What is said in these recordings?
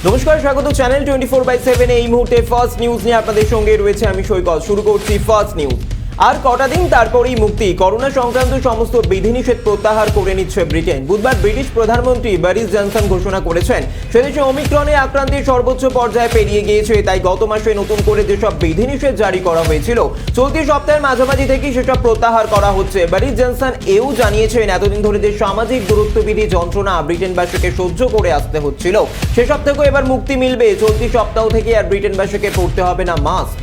নমস্কার, স্বাগত চ্যানেল 24/7 এই মুহূর্তে ফার্স্ট নিউজ নিয়ে আপনাদের সঙ্গে রয়েছে আমি সৈকত। শুরু করছি ফার্স্ট নিউজ। আর কটা দিন তারপরেই মুক্তি। করোনা সংক্রান্ত সমস্ত বিধিনিষেধ প্রত্যাহার করে নিচ্ছে ব্রিটেন। বুধবার ব্রিটিশ প্রধানমন্ত্রী বরিস জনসন ঘোষণা করেছেন সেদেশে ওমিক্রনে আক্রান্তের সর্বোচ্চ পর্যায়ে পেরিয়ে গিয়েছে। তাই গত মাসে নতুন করে যেসব বিধিনিষেধ জারি করা হয়েছিল চলতি সপ্তাহের মাঝামাঝি থেকেই সেসব প্রত্যাহার করা হচ্ছে। বরিস জনসন এও জানিয়েছেন এতদিন ধরে যে সামাজিক দূরত্ববিধি যন্ত্রণা ব্রিটেনবাসীকে সহ্য করে আসতে হচ্ছিল সেসব থেকেও এবার মুক্তি মিলবে। চলতি সপ্তাহ থেকে আর ব্রিটেনবাসীকে পড়তে হবে না মাস্ক।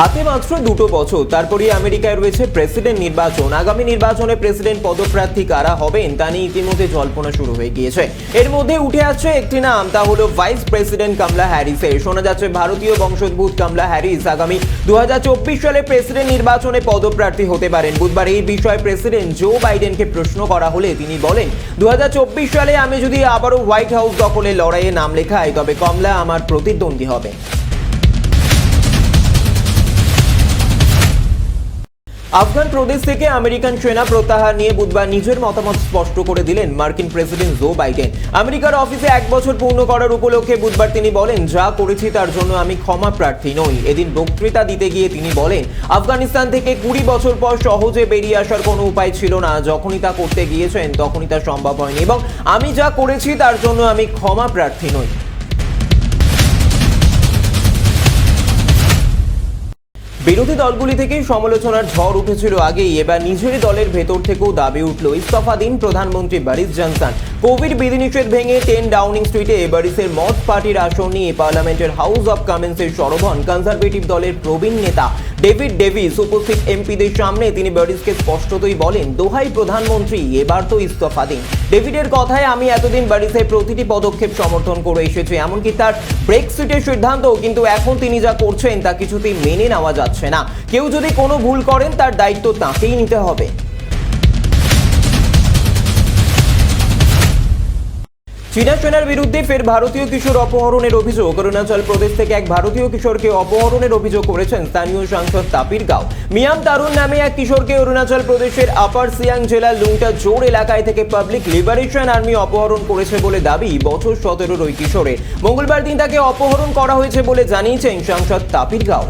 হাতে মাত্র 2 বছর, তারপরেই আমেরিকায় রয়েছে প্রেসিডেন্ট নির্বাচন। আগামী নির্বাচনে প্রেসিডেন্ট পদপ্রার্থী কারা হবেন তা নিয়ে ইতিমধ্যে জল্পনা শুরু হয়ে গিয়েছে। এর মধ্যে উঠে আসছে একটি নাম, তা হলো ভাইস প্রেসিডেন্ট কমলা হ্যারিসের। শোনা যাচ্ছে ভারতীয় বংশোদ্ভূত কমলা হ্যারিস আগামী 2024 সালে প্রেসিডেন্ট নির্বাচনে পদপ্রার্থী হতে পারেন। বুধবার এই বিষয়ে প্রেসিডেন্ট জো বাইডেনকে প্রশ্ন করা হলে তিনি বলেন, 2024 সালে আমি যদি আবারও হোয়াইট হাউস দখলের লড়াইয়ে নাম লেখাই তবে কমলা আমার প্রতিদ্বন্দ্বী হবে। আফগান প্রদেশ থেকে আমেরিকান সেনা প্রত্যাহার নিয়ে বুধবার নিজের মতামত স্পষ্ট করে দিলেন মার্কিন প্রেসিডেন্ট জো বাইডেন। আমেরিকার অফিসে 1 বছর পূর্ণ করার উপলক্ষে বুধবার তিনি বলেন, যা করেছি তার জন্য আমি ক্ষমা প্রার্থী নই। এদিন বক্তৃতা দিতে গিয়ে তিনি বলেন, আফগানিস্তান থেকে 20 বছর পর সহজে বেরিয়ে আসার কোনো উপায় ছিল না। যখনই তা করতে গিয়েছেন তখনই তা সম্ভব হয়নি এবং আমি যা করেছি তার জন্য আমি ক্ষমা প্রার্থী নই। বিরোধী দলগুলি থেকে সমালোচনার ঝড় উঠেছিল আগেই, এবার নিজেরই দলের ভেতর থেকেও দাবি উঠল ইস্তফা দিন প্রধানমন্ত্রী বরিস জনসন। কোভিড বিধিনিষেধ ভেঙে 10 ডাউনিং স্ট্রিটে বরিসের মত পার্টির আসন নিয়ে পার্লামেন্টের হাউস অব কমন্সের সরব হন কনজারভেটিভ দলের প্রবীণ নেতা ডেভিড ডেভিস। উপস্থিত এমপিদের সামনে তিনি বরিসকে স্পষ্টতই বলেন, দোহাই প্রধানমন্ত্রী এবার তো ইস্তফা দিন। ডেভিডের কথায়, আমি এতদিন বরিসের প্রতিটি পদক্ষেপ সমর্থন করে এসেছি, এমনকি তার ব্রেক্সিটের সিদ্ধান্ত, কিন্তু এখন তিনি যা করছেন তা কিছুতেই মেনে নেওয়া যাচ্ছে না। কেউ যদি কোনো ভুল করেন তার দায়িত্ব তাকেই নিতে হবে। চীনা সেনার বিরুদ্ধে ফের ভারতীয় কিশোর অপহরণের অভিযোগ। অরুণাচল প্রদেশ থেকে এক ভারতীয় কিশোরকে অপহরণের অভিযোগ করেছেন স্থানীয় সাংসদ তাপির গাও। মিয়াম তারুণ নামে এক কিশোরকে অরুণাচল প্রদেশের আপার সিয়াং জেলার লুংটা জোর এলাকায় থেকে পাবলিক লিবারেশন আর্মি অপহরণ করেছে বলে দাবি বছর 17 ওই কিশোরের। মঙ্গলবার দিন তাকে অপহরণ করা হয়েছে বলে জানিয়েছেন সাংসদ তাপির গাও।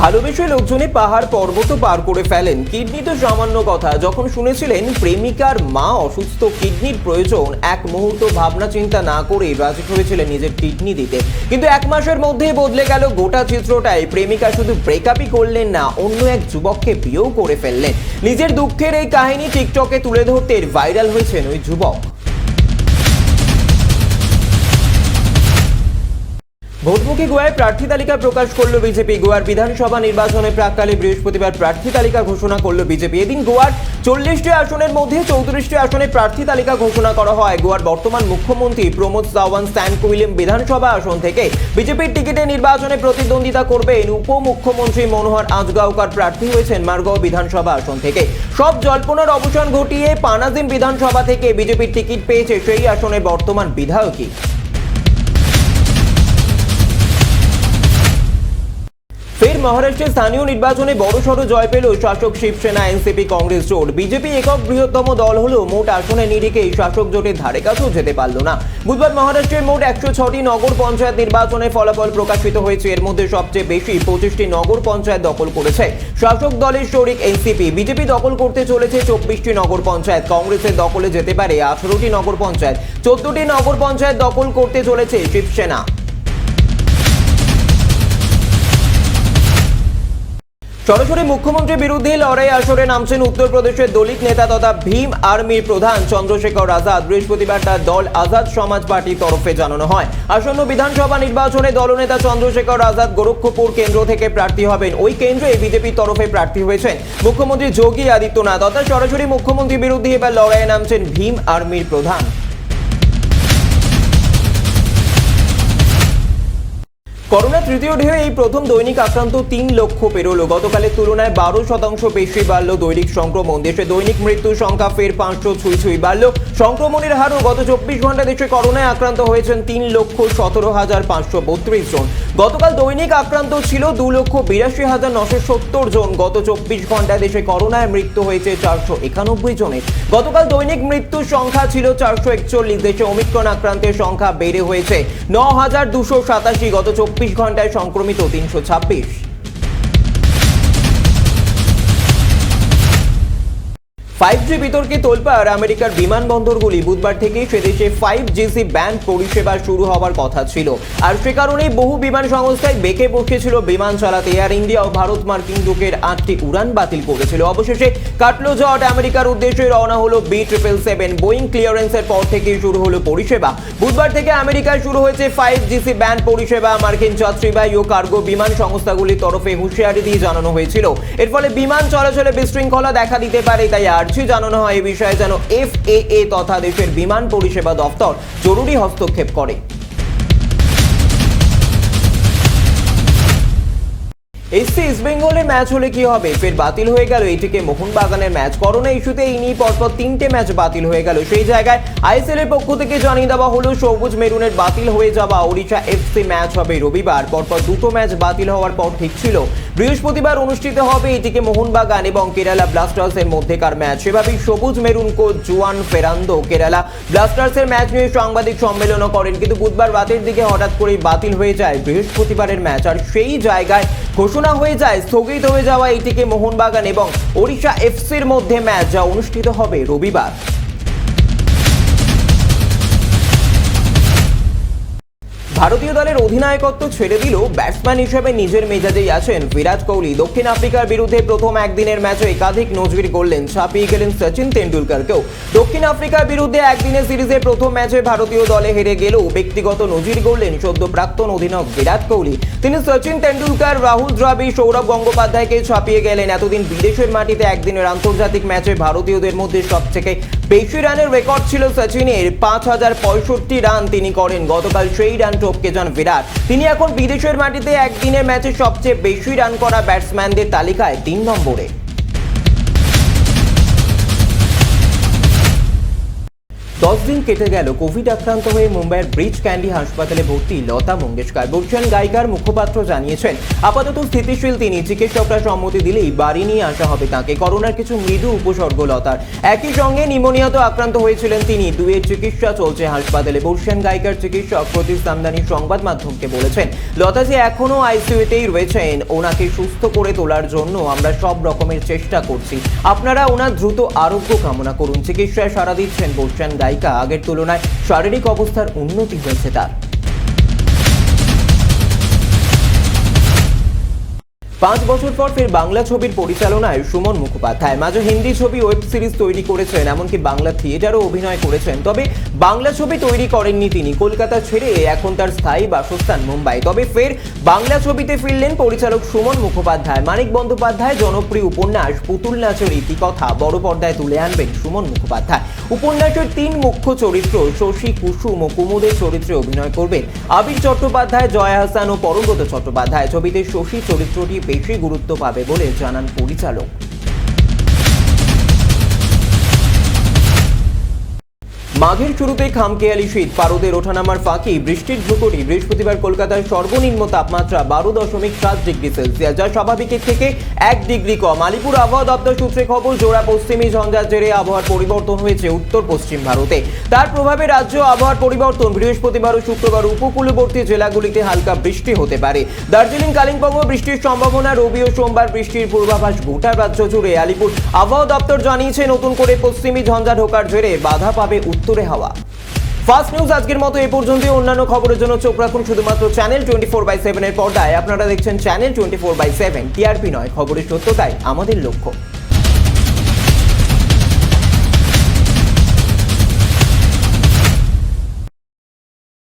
ভালোবেসে লোকজনে পাহাড় পর্বত পার করে ফেলেন, কিডনি তো সামান্য কথা। যখন শুনেছিলেন প্রেমিকার মা অসুস্থ, কিডনির প্রয়োজন, এক মুহূর্ত ভাবনা চিন্তা না করে রাজি হয়েছিলেন নিজের কিডনি দিতে। কিন্তু 1 মাসের মধ্যেই বদলে গেল গোটা চিত্রটাই। প্রেমিকা শুধু ব্রেকআপই করলেন না, অন্য এক যুবককে বিয়েও করে ফেললেন। নিজের দুঃখের এই কাহিনী টিকটকে তুলে ধরতে ভাইরাল হয়েছেন ওই যুবক। ভোটমুখী গোয়ায় প্রার্থী তালিকা প্রকাশ করল বিজেপি। গোয়ার বিধানসভা নির্বাচনে প্রাক্কালে বৃহস্পতিবার প্রার্থী তালিকা ঘোষণা করল বিজেপি। এদিন গোয়ার 40টি আসনের মধ্যে 34টি আসনে প্রার্থী তালিকা ঘোষণা করা হয়। গোয়ার বর্তমান মুখ্যমন্ত্রী প্রমোদ সাওয়ান্ত স্যান্ট কুইলিম বিধানসভা আসন থেকে বিজেপির টিকিটে নির্বাচনে প্রতিদ্বন্দ্বিতা করবেন। উপমুখ্যমন্ত্রী মনোহর আজগাঁওকার প্রার্থী হয়েছেন মারগাঁও বিধানসভা আসন থেকে। সব জল্পনার অবসান ঘটিয়ে পানাজিম বিধানসভা থেকে বিজেপির টিকিট পেয়েছে সেই আসনের বর্তমান বিধায়কই। ফের মহারাষ্ট্রের স্থানীয় নির্বাচনে বড়সড় জয় পেল শাসক শিবসেনা এনসিপি কংগ্রেস জোট। বিজেপি একক বৃহত্তম দল হলেও মোট আসনের নিরিখে শাসক জোটের ধারে কাছেও যেতে পারল না। বুধবার মহারাষ্ট্রের মোট 106টি নগর পঞ্চায়েত নির্বাচনের ফলাফল প্রকাশিত হয়েছে। এর মধ্যে সবচেয়ে বেশি 25টি নগর পঞ্চায়েত দখল করেছে শাসক দলের শরিক এনসিপি। বিজেপি দখল করতে চলেছে 24টি নগর পঞ্চায়েত। কংগ্রেসের দখলে যেতে পারে 18টি নগর পঞ্চায়েত। 14টি নগর পঞ্চায়েত দখল করতে চলেছে শিবসেনা। সরাসরি মুখ্যমন্ত্রীর বিরুদ্ধে লড়াই আসরে নামছেন উত্তরপ্রদেশের দলিত নেতা তথা ভীম আর্মির প্রধান চন্দ্রশেখর আজাদ। বৃহস্পতিবার তার দল আজাদ সমাজ পার্টির তরফে জানানো হয়, আসন্ন বিধানসভা নির্বাচনে দলনেতা চন্দ্রশেখর আজাদ গোরক্ষপুর কেন্দ্র থেকে প্রার্থী হবেন। ওই কেন্দ্রে বিজেপির তরফে প্রার্থী হয়েছেন মুখ্যমন্ত্রী যোগী আদিত্যনাথ। অর্থাৎ সরাসরি মুখ্যমন্ত্রীর বিরুদ্ধে এবার লড়াইয়ে নামছেন ভীম আর্মির প্রধান। করোনা তৃতীয় ঢেউ এই প্রথম দৈনিক আক্রান্ত 3 লক্ষ পেরোল। গতকালের তুলনায় 12% বেশি বাড়ল দৈনিক সংক্রমণ। দেশে দৈনিক মৃত্যুর সংখ্যা ফের 500 ছুঁই বাড়ল। সংক্রমণের হারও গত 24 ঘন্টা দেশে করোনায় আক্রান্ত হয়েছেন 3,17,532 জন। গতকাল দৈনিক আক্রান্ত ছিল 2,82,970 জন। গত 24 ঘন্টায় দেশে করোনায় মৃত্যু হয়েছে 491 জনের। গতকাল দৈনিক মৃত্যুর সংখ্যা ছিল 441। দেশে ওমিক্রন আক্রান্তের সংখ্যা বেড়ে হয়েছে 9,287। গত 24 ঘন্টায় সংক্রমিত 326। 5G বিতর্কে তোলপাড় আমেরিকার বিমানবন্দরগুলি। বুধবার থেকে সেদেশে 5G ব্যান্ড পরিষেবা শুরু হওয়ার কথা ছিল, আর সে কারণেই বহু বিমান সংস্থায় বেঁকে বসেছিল বিমান চালাতে। এয়ার ইন্ডিয়া ও ভারত মার্কিন দুকের 8টি উড়ান বাতিল করেছিল। অবশেষে কাটলো জট, আমেরিকার উদ্দেশ্যে রওনা হলো B777। বোয়িং ক্লিয়ারেন্সের পর থেকেই শুরু হলো পরিষেবা। বুধবার থেকে আমেরিকায় শুরু হয়েছে 5G ব্যান্ড পরিষেবা। মার্কিন যাত্রীবাহী ও কার্গো বিমান সংস্থাগুলির তরফে হুঁশিয়ারি দিয়ে জানানো হয়েছিল, এর ফলে বিমান চলাচলে বিশৃঙ্খলা দেখা দিতে পারে। তাই জানানো হয় এই বিষয়ে যেন FAA তথা দেশের বিমান পরিষেবা দপ্তর জরুরি হস্তক্ষেপ করে। এসসি ইস্টবেঙ্গলের ম্যাচ হলে কি হবে? ফের বাতিল হয়ে গেল এটিকে মোহনবাগানের ম্যাচ। করোনা ইস্যুতে এই নিয়ে পরপর 3টে ম্যাচ বাতিল হয়ে গেল। সেই জায়গায় আইএসএল এর পক্ষ থেকে জানিয়ে দেওয়া হলো সবুজ মেরুনের বাতিল হয়ে যাওয়া ওড়িশা FC ম্যাচ হবে রবিবার। পরপর 2টো ম্যাচ বাতিল হওয়ার পর ঠিক ছিল বৃহস্পতিবার অনুষ্ঠিত হবে এটিকে মোহনবাগান এবং কেরালা ব্লাস্টার্সের মধ্যেকার ম্যাচ। সেভাবেই সবুজ মেরুন কোচ জুয়ান ফেরান্দো কেরালা ব্লাস্টার্সের ম্যাচ নিয়ে সাংবাদিক সম্মেলনও করেন, কিন্তু বুধবার রাতের দিকে হঠাৎ করেই বাতিল হয়ে যায় বৃহস্পতিবারের ম্যাচ। আর সেই জায়গায় ঘোষণা হয়ে যায় স্থগিত হয়ে যাওয়া এটিকে মোহনবাগান এবং ওড়িশা FC'র মধ্যে ম্যাচ, যা অনুষ্ঠিত হবে রবিবার। ভারতীয় দলের অধিনায়কত্ব ছেড়ে দিল ব্যাটসম্যান হিসেবে নিজের মেজাজেই আছেন বিরাট কোহলি। দক্ষিণ আফ্রিকার বিরুদ্ধে প্রথম একদিনের ম্যাচে একাধিক নজির গড়লেন, ছাপিয়ে গেলেন সচিন তেন্ডুলকরকেও। দক্ষিণ আফ্রিকার বিরুদ্ধে একদিনের সিরিজের প্রথম ম্যাচে ভারতীয় দলে হেরে গেলেও ব্যক্তিগত নজির গড়লেন সদ্য প্রাক্তন অধিনায়ক বিরাট কোহলি। তিনি সচিন তেন্ডুলকর, রাহুল দ্রাবিড়, সৌরভ গঙ্গোপাধ্যায়কে ছাপিয়ে গেলেন। এতদিন বিদেশের মাটিতে একদিনের আন্তর্জাতিক ম্যাচে ভারতীয়দের মধ্যে সবথেকে বেশি রানের রেকর্ড ছিল সচিনের, 5,065 রান তিনি করেন। গতকাল সেই রান টপকে যান বিরাট। তিনি এখন বিদেশের মাটিতে একদিনের ম্যাচে সবচেয়ে বেশি রান করা ব্যাটসম্যানদের তালিকায় 3 নম্বরে। 10 দিন কেটে গেল কোভিড আক্রান্ত হয়ে মুম্বাইয়ের ব্রিচ ক্যান্ডি হাসপাতালে ভর্তি লতা মঙ্গেশকর। বর্ষিয়ান গায়িকার মুখপাত্র জানিয়েছেন আপাতত স্থিতিশীল তিনি। চিকিৎসকরা সম্মতি দিলেই বাড়ি নিয়ে আসা হবে তাকে। করোনার কিছু মৃদু উপসর্গ লতার। একই সঙ্গে নিউমোনিয়াতেও আক্রান্ত হয়েছিলেন তিনি। দুয়ের চিকিৎসা চলছে হাসপাতালে। বর্ষিয়ান গায়িকার চিকিৎসক প্রতীক সামদানি সংবাদ মাধ্যমকে বলেছেন, লতা যে এখনো আইসিইউতেই রয়েছেন, ওনাকে সুস্থ করে তোলার জন্য আমরা সব রকমের চেষ্টা করছি। আপনারা ওনার দ্রুত আরোগ্য কামনা করুন। চিকিৎসায় সাড়া দিচ্ছেন বর্ষিয়ান গায়িকা। আগের তুলনায় শারীরিক অবস্থার উন্নতি হয়েছে তার। 5 বছর পর ফের বাংলা ছবির পরিচালনায় সুমন মুখোপাধ্যায়। মাঝে হিন্দি ছবি, ওয়েব সিরিজ তৈরি করেছেন, এমনকি বাংলা থিয়েটারও অভিনয় করেছেন। তবে বাংলা ছবি তৈরি করেননি তিনি। কলকাতা ছেড়ে এখন তার স্থায়ী বাসস্থান মুম্বাই। তবে ফের বাংলা ছবিতে ফিরলেন পরিচালক সুমন মুখোপাধ্যায়। মানিক বন্দ্যোপাধ্যায় জনপ্রিয় উপন্যাস পুতুল নাচের ইতিকথা বড় পর্দায় তুলে আনবেন সুমন মুখোপাধ্যায়। উপন্যাসের 3 মুখ্য চরিত্র শশী, কুসুম ও কুমুদের চরিত্রে অভিনয় করবেন আবির চট্টোপাধ্যায়, জয়া হাসান ও পরমব্রত চট্টোপাধ্যায়। ছবিতে শশী চরিত্রটি বেশি গুরুত্ব পাবে বলে জানান পরিচালক। মাঘের শুরুতে খামখেয়ালি শীত, পারদের ওঠানামার ফাঁকি বৃষ্টির ঝুঁকুটি। বৃহস্পতিবার কলকাতার সর্বনিম্ন তাপমাত্রা 12.7 ডিগ্রি সেলসিয়াস, যা স্বাভাবিকের থেকে 1 ডিগ্রি কম। আলিপুর আবহাওয়া দপ্তর সূত্রে খবর, জোড়া পশ্চিমী ঝঞ্ঝার জেরে আবহাওয়ার পরিবর্তন হয়েছে উত্তর পশ্চিম ভারতে। তার প্রভাবে রাজ্য আবহাওয়ার পরিবর্তন। বৃহস্পতিবার ও শুক্রবার উপকূলবর্তী জেলাগুলিতে হালকা বৃষ্টি হতে পারে। দার্জিলিং, কালিম্পংও বৃষ্টির সম্ভাবনা। রবি ও সোমবার বৃষ্টির পূর্বাভাস গোটা রাজ্য জুড়ে। আলিপুর আবহাওয়া দপ্তর জানিয়েছে, নতুন করে পশ্চিমী ঝঞ্ঝা ঢোকার জেরে বাধা পাবে উত্তরে হাওয়া। ফাস্ট নিউজ আজকের মতো এই পর্যন্তই। অন্যান্য খবরের জন্য চোখ রাখুন শুধুমাত্র চ্যানেল 24/7 এর পর্দায়। আপনারা দেখছেন চ্যানেল 24/7। টিআরপি নয়, খবরের সত্যতাই আমাদের লক্ষ্য।